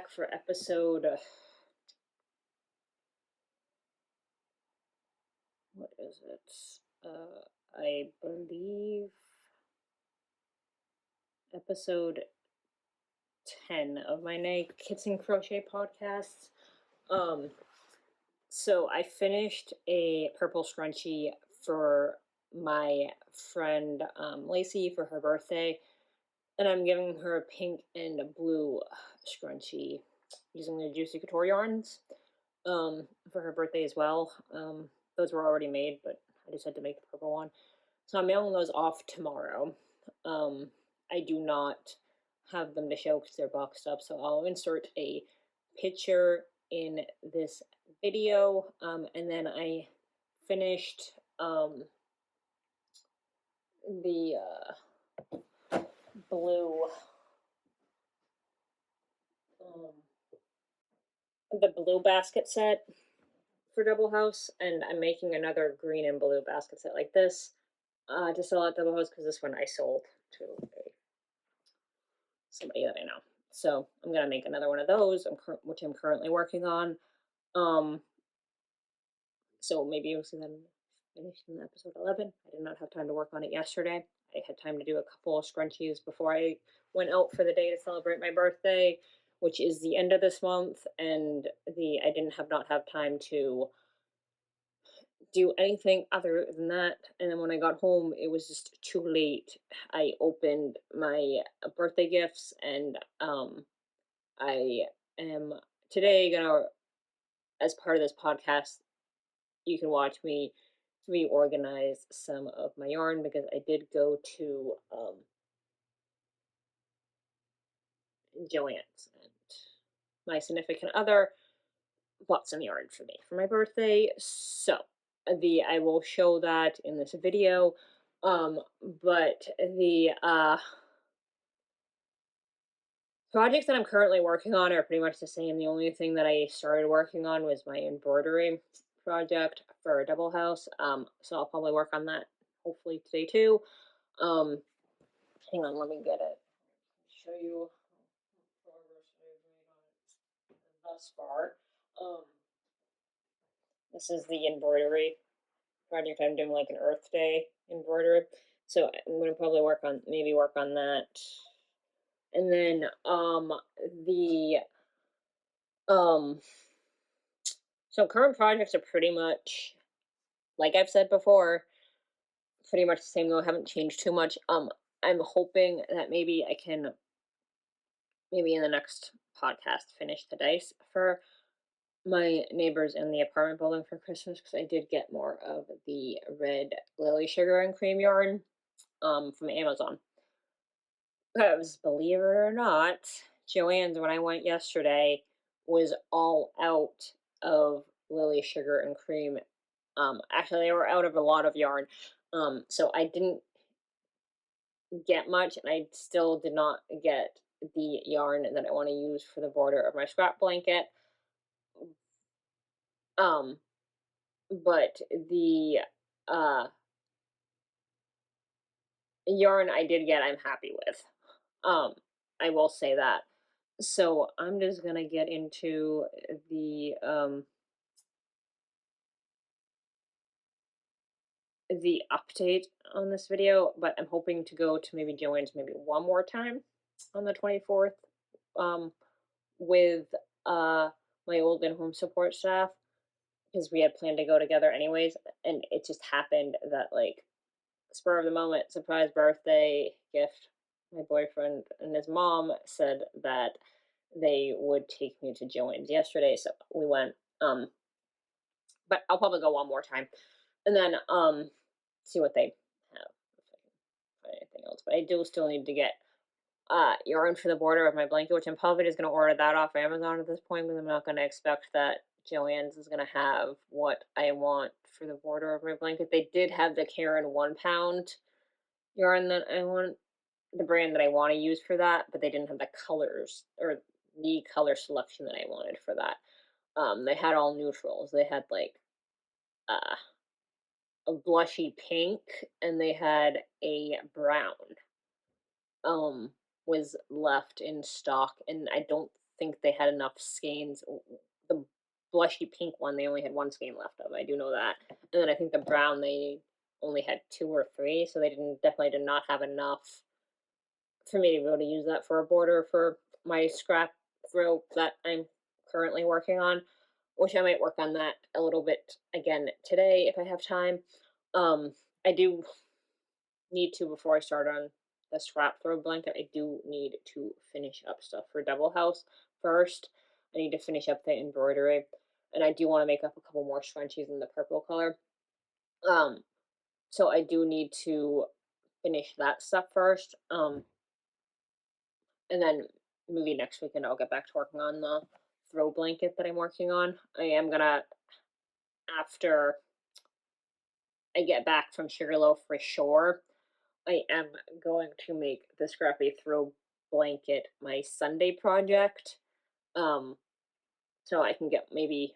back for episode, what is it? I believe episode 10 of my Kits and Crochet podcast. So I finished a purple scrunchie for my friend Lacey for her birthday, and I'm giving her a pink and a blue scrunchie using the Juicy Couture yarns for her birthday as well. Those were already made, but I just had to make the purple one. So I'm mailing those off tomorrow. I do not have them to show because they're boxed up, so I'll insert a picture in this video. And then I finished the blue basket set for Double House, and I'm making another green and blue basket set like this to sell at Double House because this one I sold to somebody that I know. So I'm gonna make another one of those, which I'm currently working on. So maybe you'll see that finished in episode 11. I did not have time to work on it yesterday. I had time to do a couple of scrunchies before I went out for the day to celebrate my birthday, which is the end of this month, and I didn't have time to do anything other than that. And then when I got home, it was just too late. I opened my birthday gifts, and I am today gonna, as part of this podcast, you can watch me reorganize some of my yarn because I did go to Joann's, and my significant other bought some yarn for me for my birthday. So I will show that in this video. But the projects that I'm currently working on are pretty much the same. The only thing that I started working on was my embroidery project for Double House. So I'll probably work on that hopefully today too. Hang on, let me get it. Show you progress I've made on it thus far. This is the embroidery project I'm doing, like an Earth Day embroidery. So I'm gonna probably work on that. And then so current projects are pretty much, like I've said before, pretty much the same though. I haven't changed too much. I'm hoping that maybe I can in the next podcast finish the dice for my neighbors in the apartment building for Christmas, because I did get more of the red lily sugar and cream yarn from Amazon. Because believe it or not, Joann's, when I went yesterday, was all out of lily sugar and cream. Actually, they were out of a lot of yarn. So I didn't get much, and I still did not get the yarn that I want to use for the border of my scrap blanket. But the yarn I did get, I'm happy with. I will say that. So I'm just gonna get into the update on this video, but I'm hoping to go to maybe Joann's maybe one more time on the 24th with my old in-home support staff, because we had planned to go together anyways, and it just happened that, like, spur of the moment, surprise birthday gift, my boyfriend and his mom said that they would take me to Joann's yesterday, so we went. But I'll probably go one more time, and then see what they have, if I can find anything else. But I do still need to get yarn for the border of my blanket, which I'm probably just going to order that off Amazon at this point, because I'm not going to expect that Joann's is going to have what I want for the border of my blanket. They did have the Karen 1 pound yarn that I want, the brand that I want to use for that, but they didn't have the colors or the color selection that I wanted for that. They had all neutrals. They had like a blushy pink, and they had a brown was left in stock, and I don't think they had enough skeins. The blushy pink one, they only had one skein left of. I do know that. And then I think the brown, they only had 2 or 3, so they definitely did not have enough for me to be able to use that for a border for my scrap throw that I'm currently working on, which I might work on that a little bit again today if I have time. I do need to, before I start on the scrap throw blanket, I do need to finish up stuff for Double House first. I need to finish up the embroidery, and I do want to make up a couple more scrunchies in the purple color. So I do need to finish that stuff first. And then maybe next weekend I'll get back to working on the throw blanket that I'm working on. I am gonna, after I get back from Sugarloaf for sure, I am going to make the scrappy throw blanket my Sunday project. So I can get maybe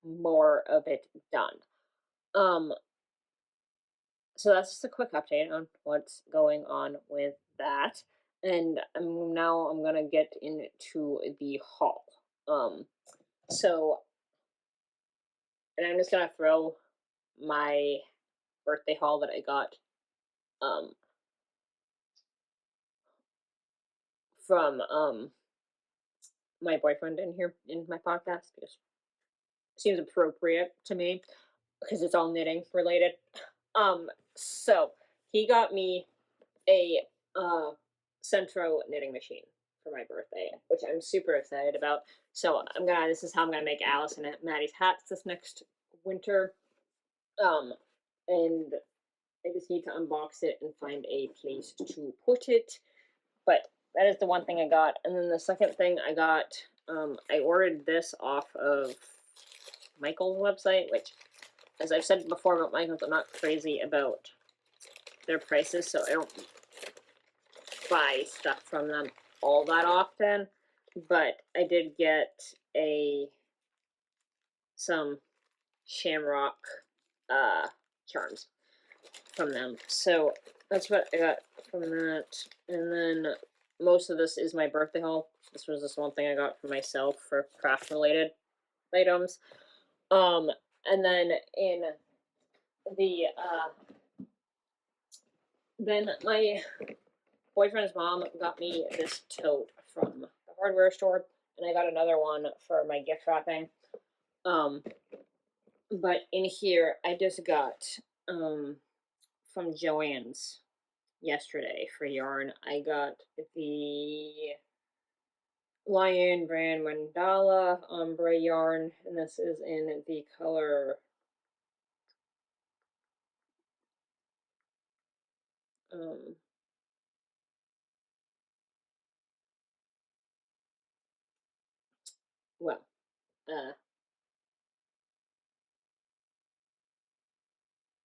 more of it done. So that's just a quick update on what's going on with that. And now I'm gonna get into the haul. So, and I'm just gonna throw my birthday haul that I got um from my boyfriend in here in my podcast because it seems appropriate to me because it's all knitting related. So he got me a Centro knitting machine for my birthday, which I'm super excited about. So this is how I'm gonna make Alice and Maddie's hats this next winter. And I just need to unbox it and find a place to put it. But that is the one thing I got. And then the second thing I got, I ordered this off of Michael's website, which, as I've said before about Michael's, I'm not crazy about their prices, so I don't buy stuff from them all that often. But I did get some shamrock charms from them. So that's what I got from that. And then most of this is my birthday haul. This was just one thing I got for myself for craft related items. And then in the then my boyfriend's mom got me this tote from the hardware store, and I got another one for my gift wrapping. But in here I just got from Joann's yesterday for yarn. I got the Lion brand Mandala ombre yarn, and this is in the color well,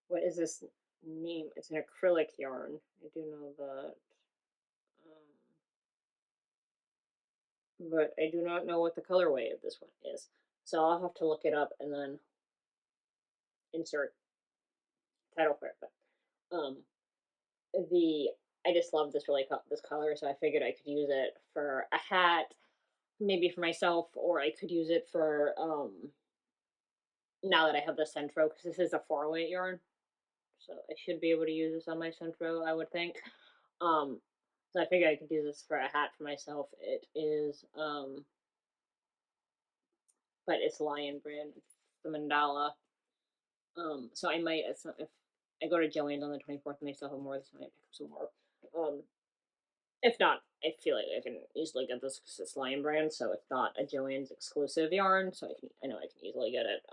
what is this name? It's an acrylic yarn. I do know that. But I do not know what the colorway of this one is. So I'll have to look it up and then insert title for it. But the I just love this this color, so I figured I could use it for a hat, maybe for myself, or I could use it for now that I have the Centro, because this is a 408 yarn, so I should be able to use this on my Centro, I would think. So I figured I could use this for a hat for myself. It is but it's Lion brand, the mandala. So I might, if I go to Joann's on the 24th and they still have more, this I might pick up some more. If not, I feel like I can easily get this because it's Lion brand, so it's not a Joann's exclusive yarn, so I know I can easily get it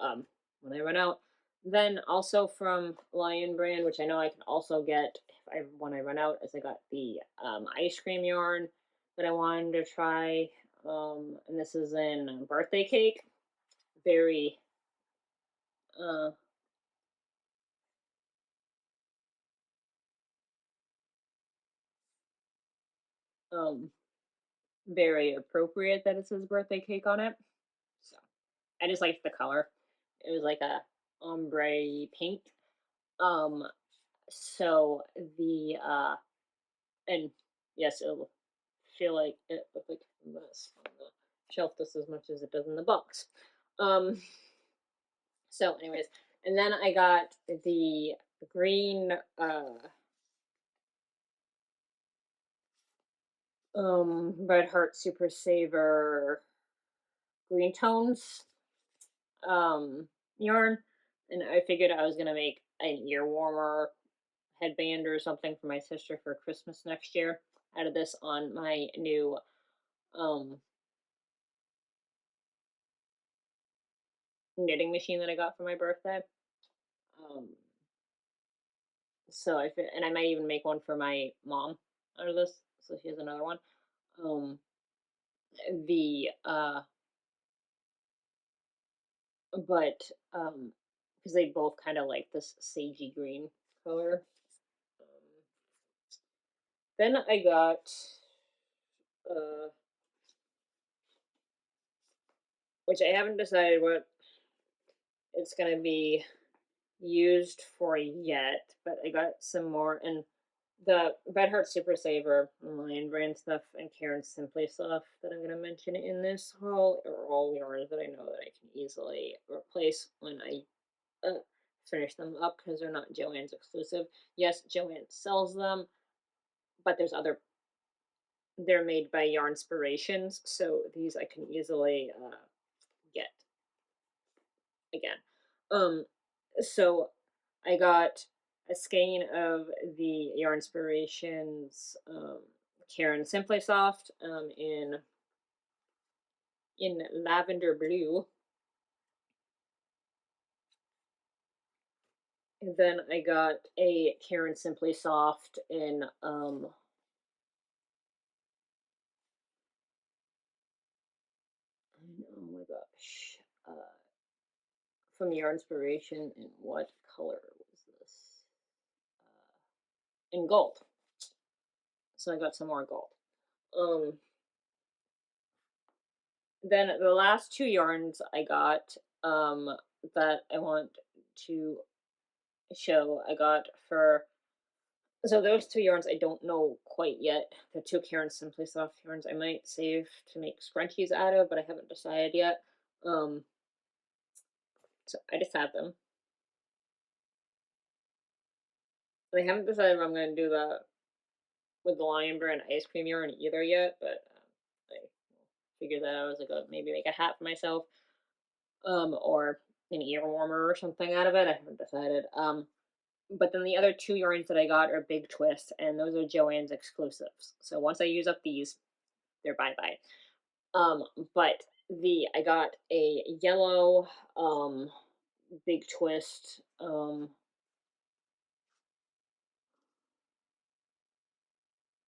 when I run out. Then also from Lion brand, which I know I can also get when I run out, is I got the ice cream yarn that I wanted to try, and this is in birthday cake. Very um very appropriate that it says birthday cake on it. So I just liked the color. It was like a ombre pink. Um so the and yes, it'll feel like it looked like this on shelf this as much as it does in the box. So anyways, and then I got the green Red Heart Super Saver green tones yarn, and I figured I was gonna make an ear warmer headband or something for my sister for Christmas next year out of this on my new um knitting machine that I got for my birthday. Um so and I might even make one for my mom out of this, so she has another one. Um the but because they both kind of like this sagey green color. Um, then I got uh which I haven't decided what it's gonna be used for yet, but I got some more and the Red Heart Super Saver Lion brand stuff and Karen's Simply stuff that I'm gonna mention in this haul are all yarns that I know that I can easily replace when I finish them up because they're not Joann's exclusive. Yes, Joann sells them, but there's other. They're made by Yarn Inspirations, so these I can easily get again. So I got a skein of the Yarn Inspirations Karen Simply Soft in lavender blue. And then I got a Karen Simply Soft in oh my gosh. From Yarn Inspiration, in what color was this? In gold. So I got some more gold. Um, then the last two yarns I got that I want to show, I got for so those two yarns I don't know quite yet. The two Karen Simply Soft yarns I might save to make scrunchies out of, but I haven't decided yet. So I just have them. I haven't decided if I'm going to do the with the lion brand ice cream yarn either yet, but I figured that I was like, maybe make a hat for myself, or an ear warmer or something out of it. I haven't decided. But then the other two yarns that I got are Big Twist, and those are Joann's exclusives. So once I use up these, they're bye bye. But I got a yellow Big Twist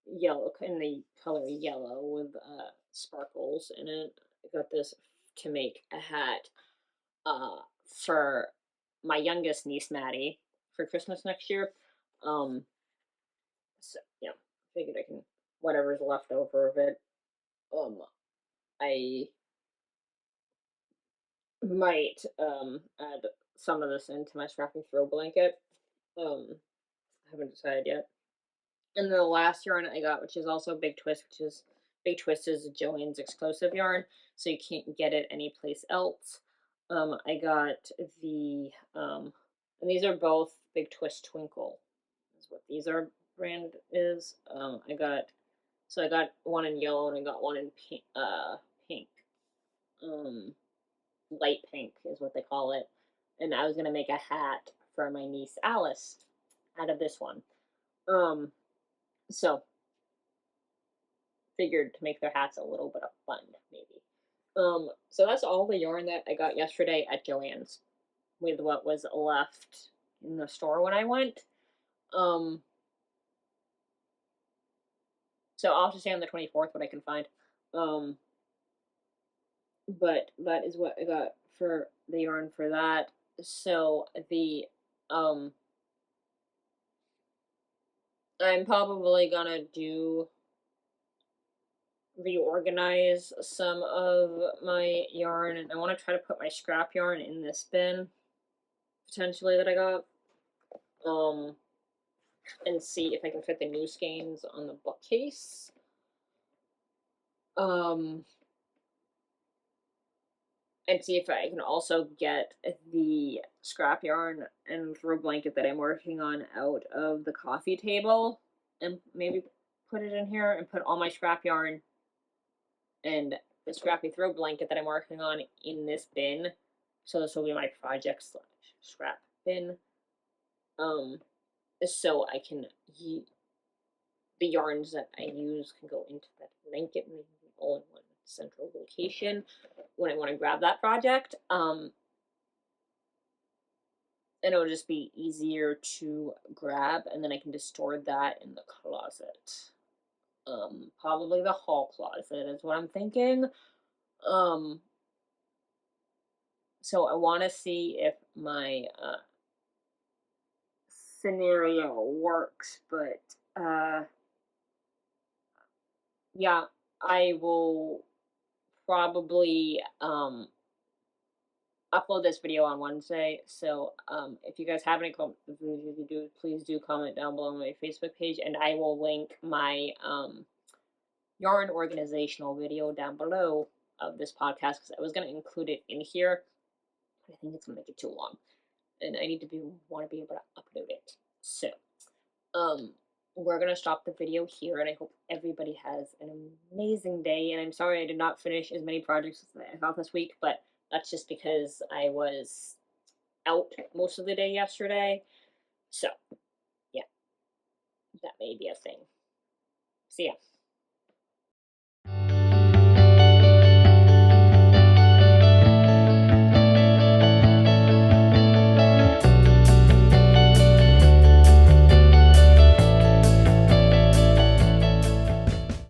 yellow in the color yellow with sparkles in it. I got this to make a hat for my youngest niece Maddie for Christmas next year. So yeah, figured I can whatever's left over of it. I might add some of this into my scrapping throw blanket. I haven't decided yet. And then the last yarn I got, which is also Big Twist, which is Big Twist is Joann's exclusive yarn, so you can't get it anyplace else. I got and these are both Big Twist Twinkle, is what these are brand is. I got one in yellow and I got one in pink. Pink, light pink is what they call it. And I was gonna make a hat for my niece Alice out of this one. So figured to make their hats a little bit of fun, maybe. So that's all the yarn that I got yesterday at Joann's with what was left in the store when I went. Um, so I'll have to say on the 24th what I can find. Um, but that is what I got for the yarn for that. So I'm probably gonna reorganize some of my yarn, and I want to try to put my scrap yarn in this bin potentially that I got, and see if I can fit the new skeins on the bookcase. and see if I can also get the scrap yarn and throw blanket that I'm working on out of the coffee table, and maybe put it in here and put all my scrap yarn and the scrappy throw blanket that I'm working on in this bin. So this will be my project slash scrap bin. So I can the yarns that I use can go into that blanket and all in one central location when I want to grab that project. And it'll just be easier to grab, and then I can just store that in the closet. Probably the hall closet is what I'm thinking. Um, so I want to see if my scenario works, but yeah, I will probably upload this video on Wednesday. So if you guys have any comments, please do comment down below on my Facebook page, and I will link my yarn organizational video down below of this podcast because I was going to include it in here, but I think it's going to make it too long, and I want to be able to upload it. So we're going to stop the video here, and I hope everybody has an amazing day. And I'm sorry I did not finish as many projects as I thought this week, but that's just because I was out most of the day yesterday. So, yeah, that may be a thing. See ya.